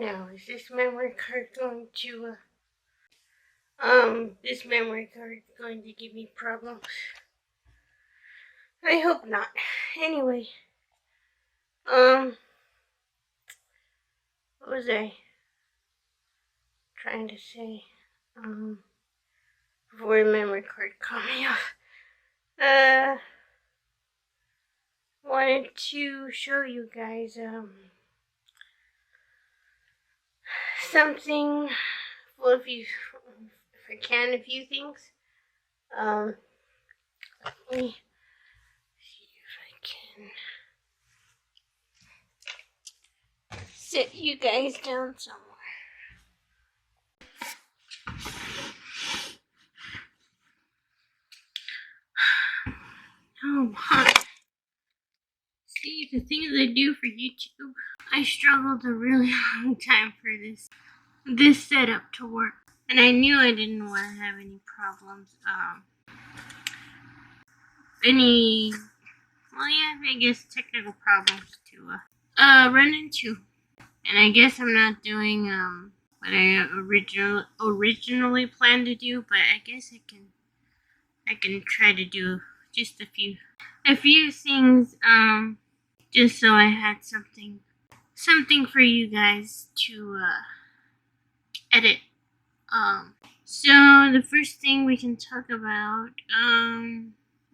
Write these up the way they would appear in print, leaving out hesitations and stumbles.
Now, is this memory card going to, this memory card going to give me problems? I hope not. Anyway, what was I trying to say? Before the memory card caught me off. Wanted to show you guys, something. Well, if I can, a few things. Let me see if I can sit you guys down somewhere. Oh, hot. See, the things I do for YouTube, I struggled a really long time for this setup to work. And I knew I didn't want to have any problems, I guess technical problems to, run into. And I guess I'm not doing, what I originally planned to do, but I guess I can try to do just a few things, just so I had something for you guys to, edit. So the first thing we can talk about,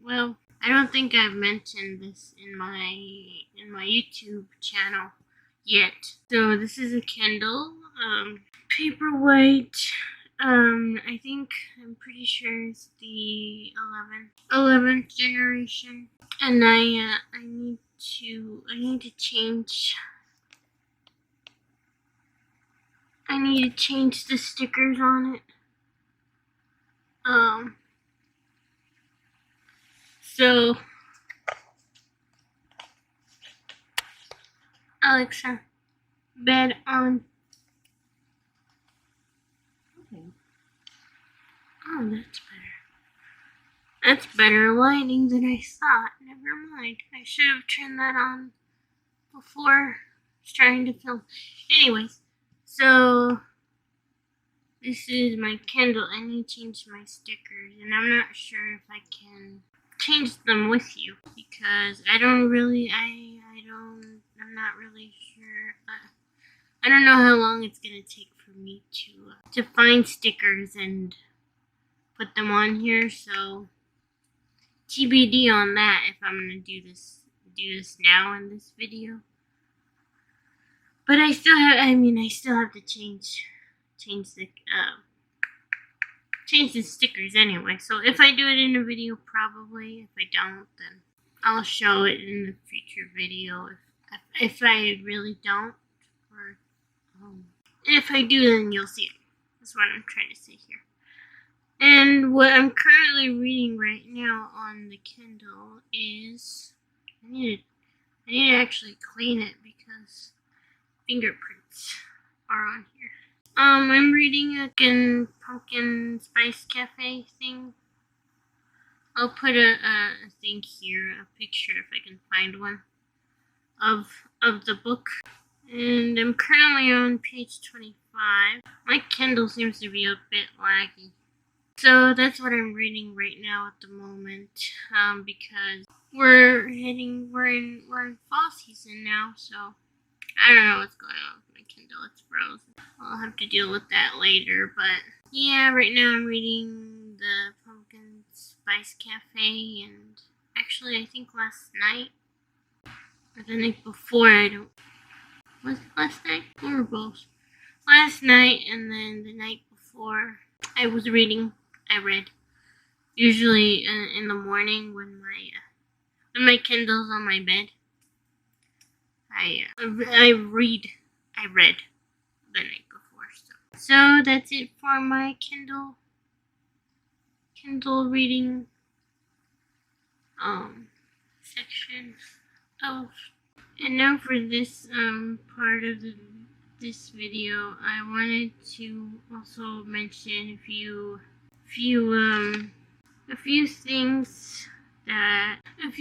well, I don't think I've mentioned this in my YouTube channel yet. So this is a Kindle, Paperwhite. I'm pretty sure it's the 11th generation, and I need to change. I need to change the stickers on it. So Alexa, bed on. Okay. Oh, that's better. That's better lighting than I thought. Never mind. I should have turned that on before starting to film. Anyways, so this is my Kindle. I need to change my stickers, and I'm not sure if I can change them with you because I'm not really sure. I don't know how long it's gonna take for me to find stickers and put them on here. So TBD on that if I'm gonna do this now in this video. But I still have to change the stickers anyway. So if I do it in a video, probably. If I don't, then I'll show it in the future video. If I really don't, or if I do, then you'll see it. That's what I'm trying to say here. And what I'm currently reading right now on the Kindle is I need to actually clean it because fingerprints are on here. I'm reading a pumpkin spice cafe thing. I'll put a thing here, a picture if I can find one of the book. And I'm currently on page 25. My Kindle seems to be a bit laggy. So that's what I'm reading right now at the moment, because we're in fall season now, so I don't know what's going on with my Kindle. It's frozen. I'll have to deal with that later, but yeah, right now I'm reading the Pumpkin Spice Cafe, and actually I think last night, or the night before, was it last night? Or both? Last night and then the night before, I read. Usually in the morning when my Kindle's on my bed, I read the night before. So that's it for my Kindle reading section of. And now for this part of this video, I wanted to also mention a few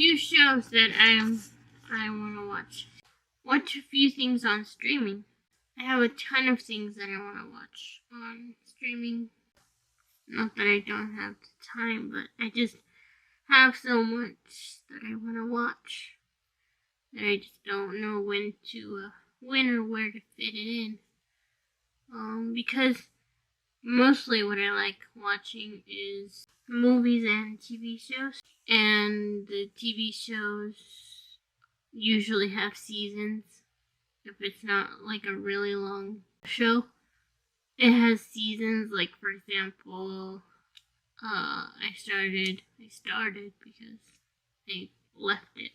shows that I want to watch. Watch a few things on streaming. I have a ton of things that I want to watch on streaming. Not that I don't have the time, but I just have so much that I want to watch that I just don't know when or where to fit it in. Because mostly what I like watching is movies and TV shows, and the TV shows usually have seasons. If it's not like a really long show, it has seasons. Like, for example, I started because I left it.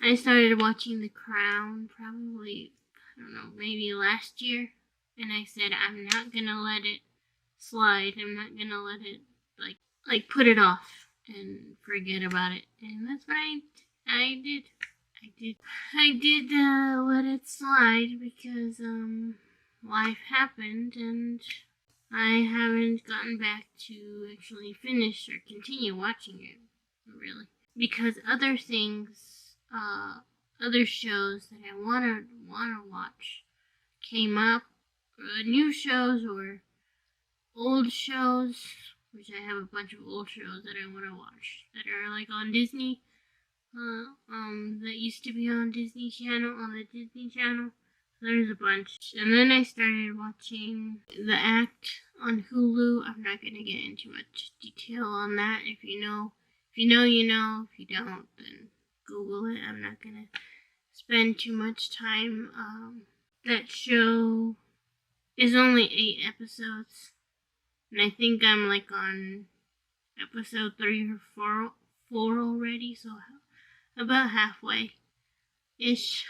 I started watching The Crown probably, I don't know, maybe last year, and I said I'm not gonna let it slide. I'm not gonna let it like put it off and forget about it. And that's what I did. I did let it slide because life happened, and I haven't gotten back to actually finish or continue watching it, really, because other things, other shows that I wanna watch came up, new shows or old shows, which I have a bunch of old shows that I want to watch that are like on Disney, that used to be on Disney Channel, on the Disney Channel. There's a bunch. And then I started watching The Act on Hulu. I'm not going to get into much detail on that. If you know, you know. If you don't, then Google it. I'm not going to spend too much time. That show is only 8 episodes. And I think I'm like on episode 3 or 4 already, so about halfway-ish.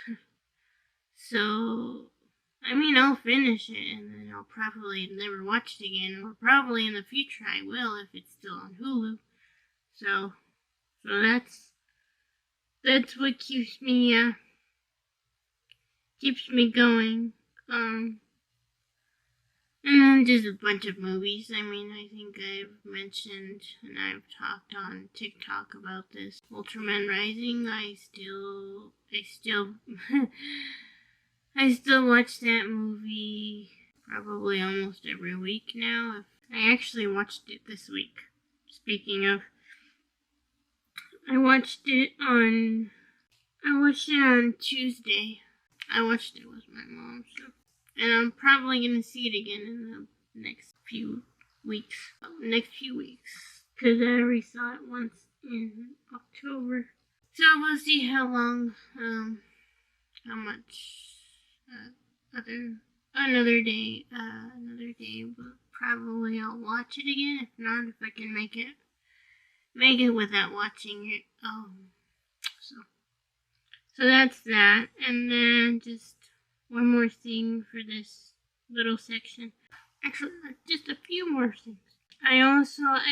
So, I mean, I'll finish it, and then I'll probably never watch it again, or probably in the future I will if it's still on Hulu. So that's what keeps me going. And then just a bunch of movies. I mean, I think I've mentioned and I've talked on TikTok about this. Ultraman Rising. I still I still watch that movie probably almost every week now. I actually watched it this week. Speaking of, I watched it on Tuesday. I watched it with my mom, so. And I'm probably going to see it again in the next few weeks. Because I already saw it once in October. So we'll see how much, another day, but probably I'll watch it again. If not, if I can make it without watching it. So that's that. And then just one more thing for this little section. Actually, just a few more things. I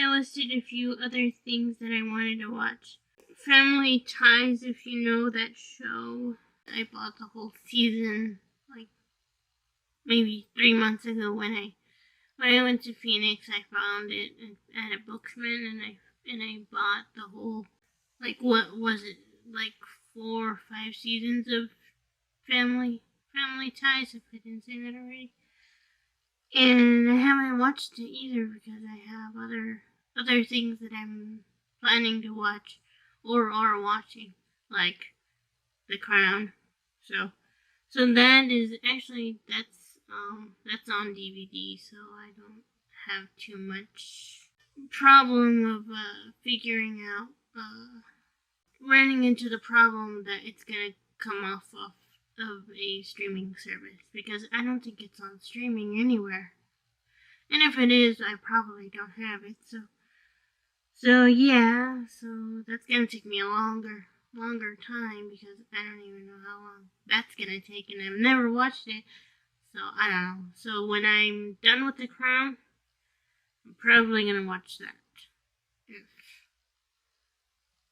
listed a few other things that I wanted to watch. Family Ties, if you know that show. I bought the whole season like maybe 3 months ago when I went to Phoenix. I found it at a Booksman, and I bought the whole, like, what was it, like 4 or 5 seasons of Family Ties, if I didn't say that already. And I haven't watched it either because I have other things that I'm planning to watch or are watching, like The Crown. So that is actually that's on DVD, so I don't have too much problem of figuring out running into the problem that it's gonna come off of a streaming service, because I don't think it's on streaming anywhere. And if it is, I probably don't have it. So yeah, so that's gonna take me a longer time, because I don't even know how long that's gonna take, and I've never watched it, so I don't know. So when I'm done with The Crown, I'm probably gonna watch that.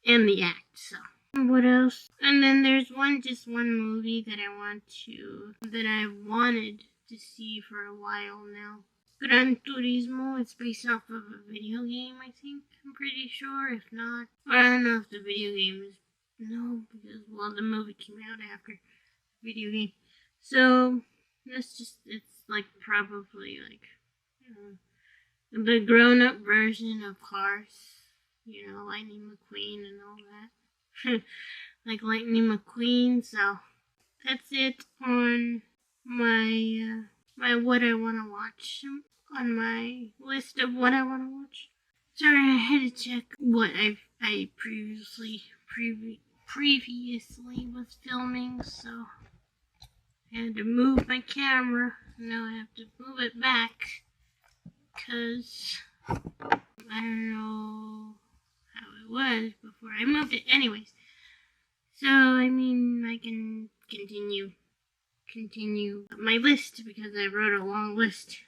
And The Act, so. What else? And then there's one movie that I've wanted to see for a while now. Gran Turismo. It's based off of a video game, I think. I'm pretty sure. If not, I don't know if the video game is. No, because, well, the movie came out after the video game. So It's like probably like, you know, the grown-up version of Cars. You know, Lightning McQueen and all that. Like Lightning McQueen, so that's it on my my what I want to watch, on my list of what I want to watch. Sorry, I had to check what I previously was filming, so I had to move my camera. Now I have to move it back because I don't know how it was before I moved it. Anyways, so I mean I can continue my list because I wrote a long list.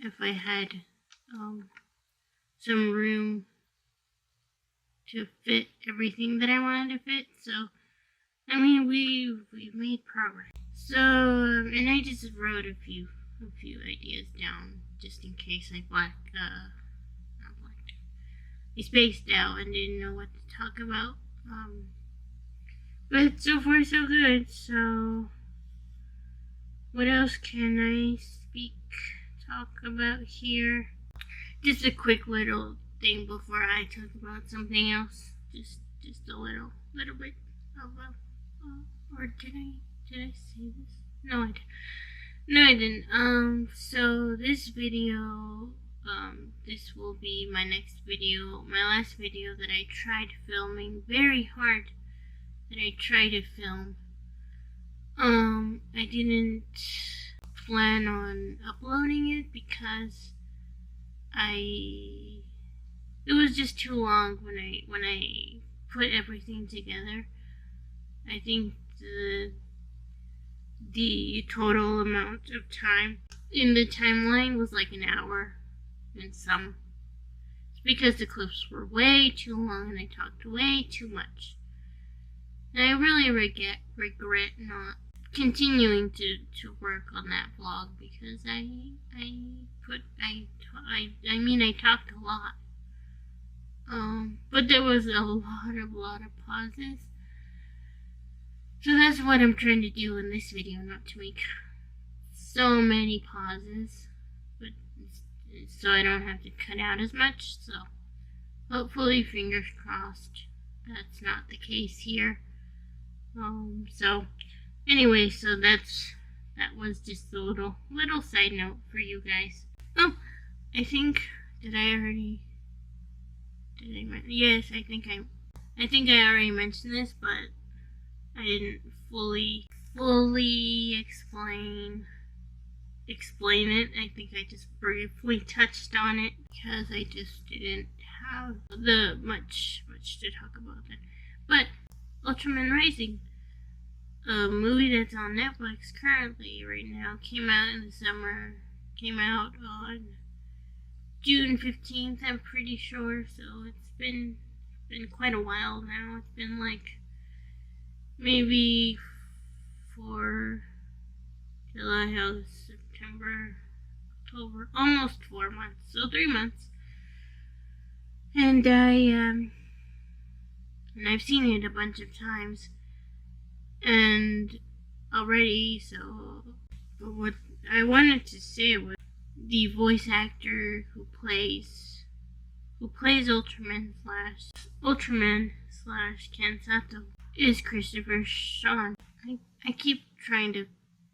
If I had some room to fit everything that I wanted to fit, so I mean we made progress. So and I just wrote a few ideas down just in case I I spaced out and didn't know what to talk about. But so far so good. So what else can I talk about here? Just a quick little thing before I talk about something else. Just a little bit of or did I say this? No, I didn't. No, I didn't. So this video, this will be my next video, my last video that I tried filming very hard. That I tried to film. I didn't plan on uploading it because it was just too long when I put everything together. I think the total amount of time in the timeline was like an hour and some. It's because the clips were way too long and I talked way too much. And I really regret not continuing to work on that vlog because I talked a lot. But there was a lot of pauses. So that's what I'm trying to do in this video, not to make so many pauses, but so I don't have to cut out as much. So hopefully, fingers crossed, that's not the case here. So anyway, so that was just a little side note for you guys. Oh, I think yes, I think I already mentioned this, but I didn't fully explain it. I think I just briefly touched on it because I just didn't have the much to talk about it. But Ultraman Rising, a movie that's on Netflix currently right now, came out in the summer. Came out on June 15th, I'm pretty sure. So it's been quite a while now. It's been like maybe July, August, September, October, almost 4 months. So 3 months. And I've seen it a bunch of times and already, so but what I wanted to say was the voice actor who plays Ultraman slash Ken Sato is Christopher Sean. I keep trying to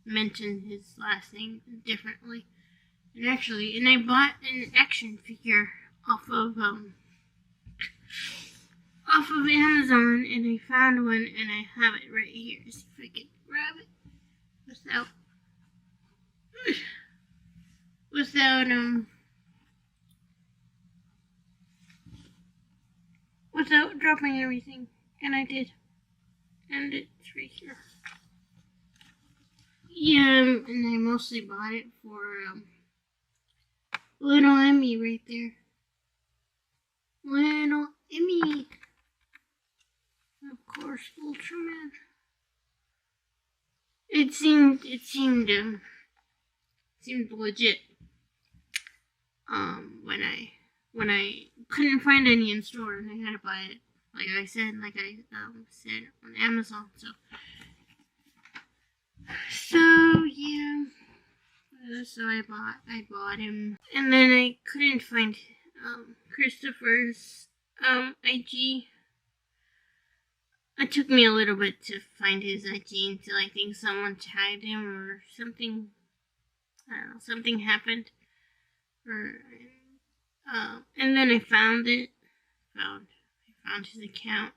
mention his last name differently. And I bought an action figure off of Amazon, and I found one, and I have it right here. See if I can grab it without dropping everything, and I did, and it's right here. Yeah, and I mostly bought it for little Emmy right there. Little Emmy. Of course, Ultraman. It seemed legit. When I couldn't find any in store and I had to buy it, like I said on Amazon. So yeah. So I bought him, and then I couldn't find Christopher's IG. It took me a little bit to find his IG until I think someone tagged him or something. I don't know, something happened, or and then I found it. I found his account,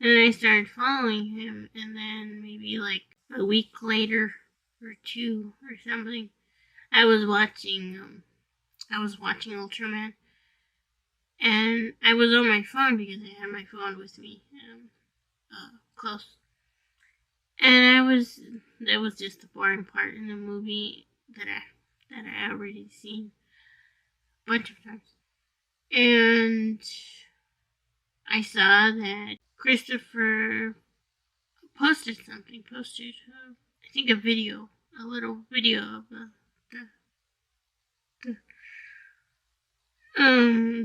and then I started following him, and then maybe like a week later or two or something, I was watching Ultraman, and I was on my phone because I had my phone with me, close, and that was just the boring part in the movie that I already seen a bunch of times, and I saw that Christopher posted something. I think a little video of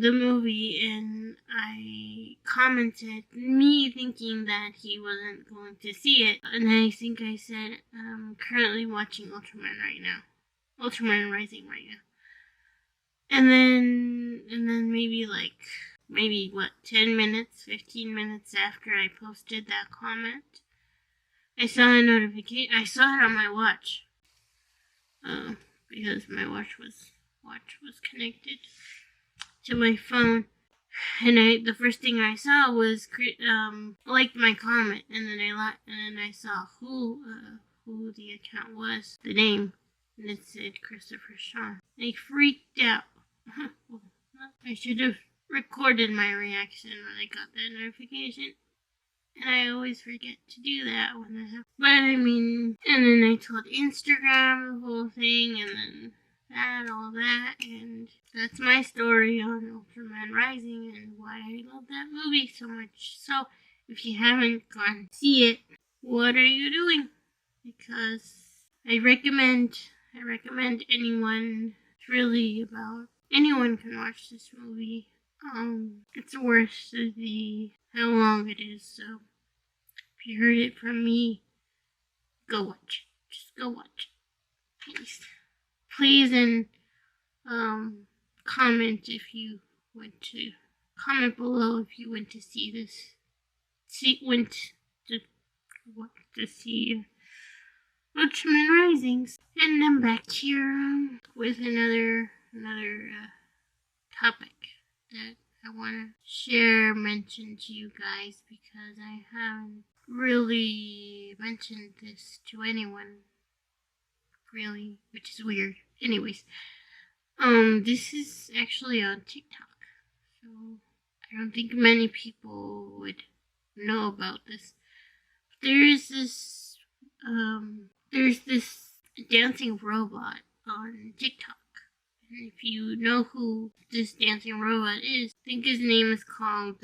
the movie, and I commented, me thinking that he wasn't going to see it, and I think I said, I'm currently watching Ultraman Rising right now, and then maybe 10 minutes, 15 minutes after I posted that comment, I saw a notification. I saw it on my watch, because my watch was connected to my phone, and the first thing I saw was liked my comment, and then I saw who the account was, the name, and it said Christopher Sean. I freaked out. I should have recorded my reaction when I got that notification, and I always forget to do that when that happens. But I mean, and then I told Instagram the whole thing, and then all that, and that's my story on Ultraman Rising and why I love that movie so much. So, if you haven't gone to see it, what are you doing? Because I recommend anyone, anyone can watch this movie. It's worth how long it is, so if you heard it from me, go watch it. Just go watch it, please. Please, and comment below if you went to see this. Went to see Ultraman Risings, and I'm back here with another topic that I want to mention to you guys, because I haven't really mentioned this to anyone, really, which is weird. Anyways, this is actually on TikTok, so I don't think many people would know about this. There's this dancing robot on TikTok, and if you know who this dancing robot is, I think his name is called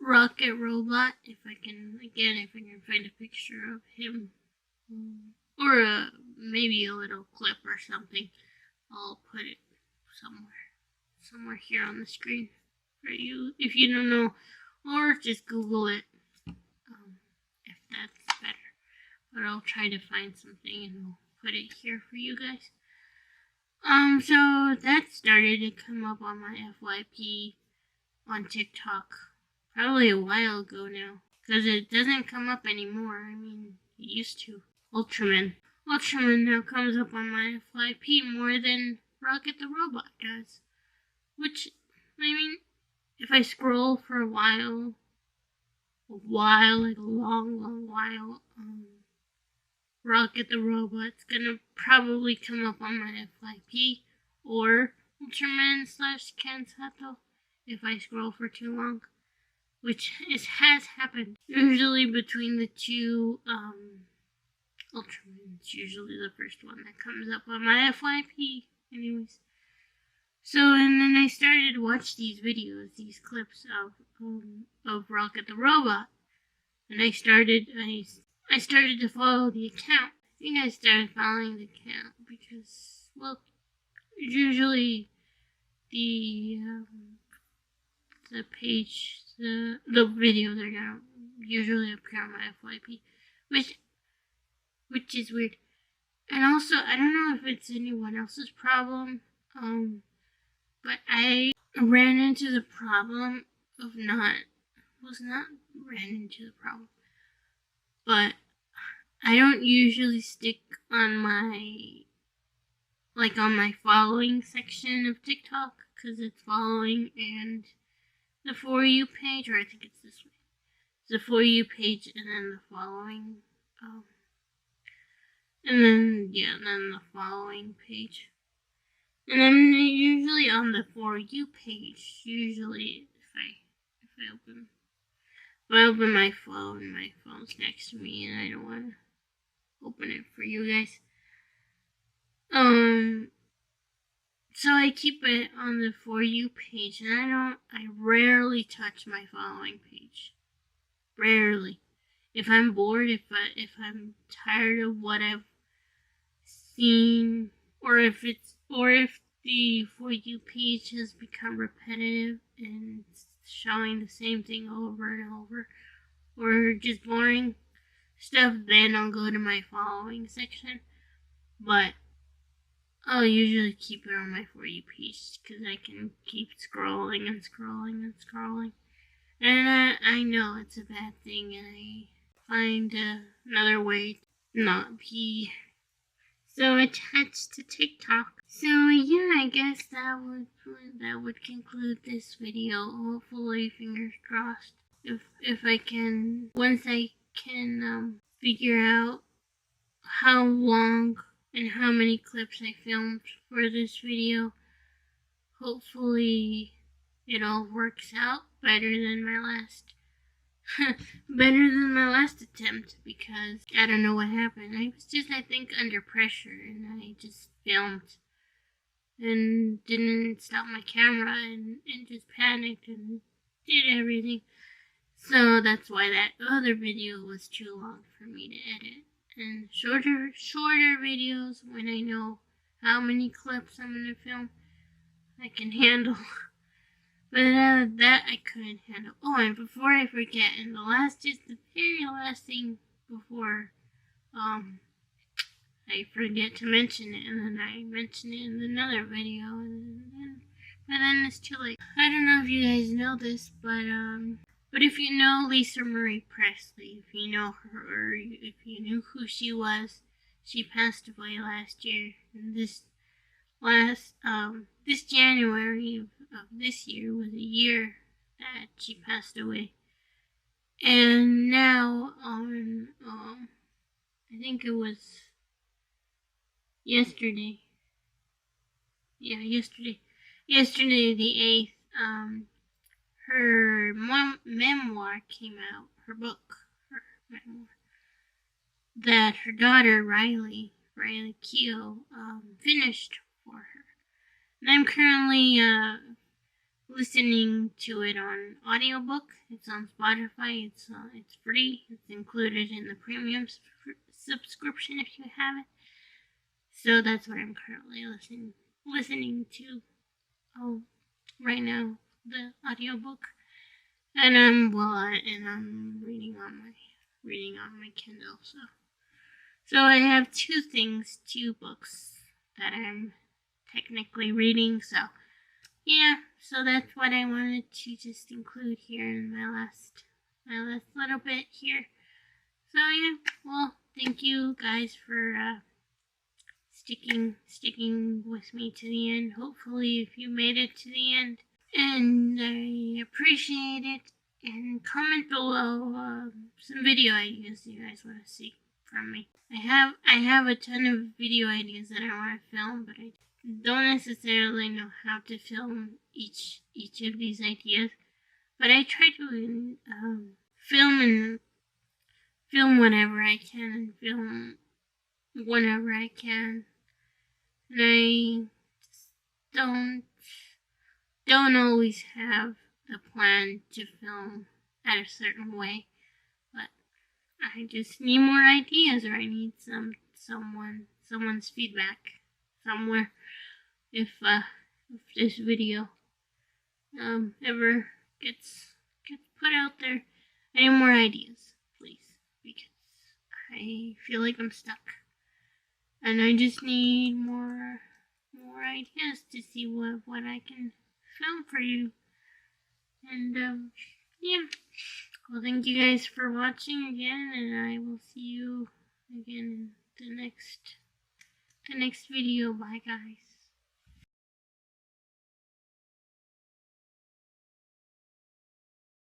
Rocket Robot. If I can find a picture of him, or maybe a little clip or something, I'll put it somewhere here on the screen for you if you don't know, or just Google it, if that's better. But I'll try to find something and I'll put it here for you guys. So that started to come up on my FYP on TikTok probably a while ago now, because it doesn't come up anymore. I mean, it used to. Ultraman now comes up on my FYP more than Rocket the Robot does. Which, I mean, if I scroll for a while, like a long while, Rocket the Robot's gonna probably come up on my FYP, or Ultraman / Ken Sato if I scroll for too long, which has happened. Usually between the two Ultraman, it's usually the first one that comes up on my FYP. Anyways, so and then I started to watch these videos, these clips of Rocket the Robot, and I started to follow the account. I think I started following the account because, well, usually the page, the videos are gonna usually appear on my FYP, which is weird. And also, I don't know if it's anyone else's problem, but I ran into the problem of not ran into the problem, but I don't usually stick on my following section of TikTok, because it's following and the For You page, or I think it's this way. It's the For You page and then the following, and then the following page. And I'm usually on the For You page, usually if I open my phone's next to me and I don't want to open it for you guys. So I keep it on the For You page, and I rarely touch my following page. Rarely. If I'm bored, if I'm tired of what I've seen, or if the For You page has become repetitive and showing the same thing over and over, or just boring stuff, then I'll go to my following section. But I'll usually keep it on my For You page because I can keep scrolling and scrolling and scrolling. And I know it's a bad thing, and I find another way to not be so attached to TikTok. So yeah, I guess that would conclude this video. Hopefully, fingers crossed. If I can, once I can figure out how long and how many clips I filmed for this video, hopefully it all works out better than my last attempt, because I don't know what happened. I was just, I think, under pressure, and I just filmed and didn't stop my camera and just panicked and did everything. So that's why that other video was too long for me to edit. And shorter videos, when I know how many clips I'm gonna film, I can handle. But that I couldn't handle. Oh, and before I forget, and the very last thing before I forget to mention it, and then I mention it in another video, but then it's too late. I don't know if you guys know this, but if you know Lisa Marie Presley, if you know her, or if you knew who she was, she passed away last year. And this January of this year was a year that she passed away. And now on, I think it was yesterday. Yeah, yesterday the 8th, her memoir came out, her memoir, that her daughter Riley Keough, finished for her. And I'm currently listening to it on audiobook. It's on Spotify. It's free. It's included in the premium subscription if you have it. So that's what I'm currently listening to. Oh, right now, the audiobook. And I'm reading on my Kindle. So I have two books that I'm technically reading. So yeah, so that's what I wanted to just include here in my last little bit here. So yeah, well, thank you guys for sticking with me to the end. Hopefully, if you made it to the end, and I appreciate it. And comment below some video ideas you guys want to see from me. I have a ton of video ideas that I want to film, but I don't necessarily know how to film each of these ideas. But I try to film whenever I can, and film whenever I can. And I just don't always have the plan to film at a certain way, but I just need more ideas, or I need someone's feedback somewhere. If this video ever gets put out there, I need more ideas, please, because I feel like I'm stuck. And I just need more ideas to see what I can film for you. And yeah. Well, thank you guys for watching again, and I will see you again in the next video. Bye, guys.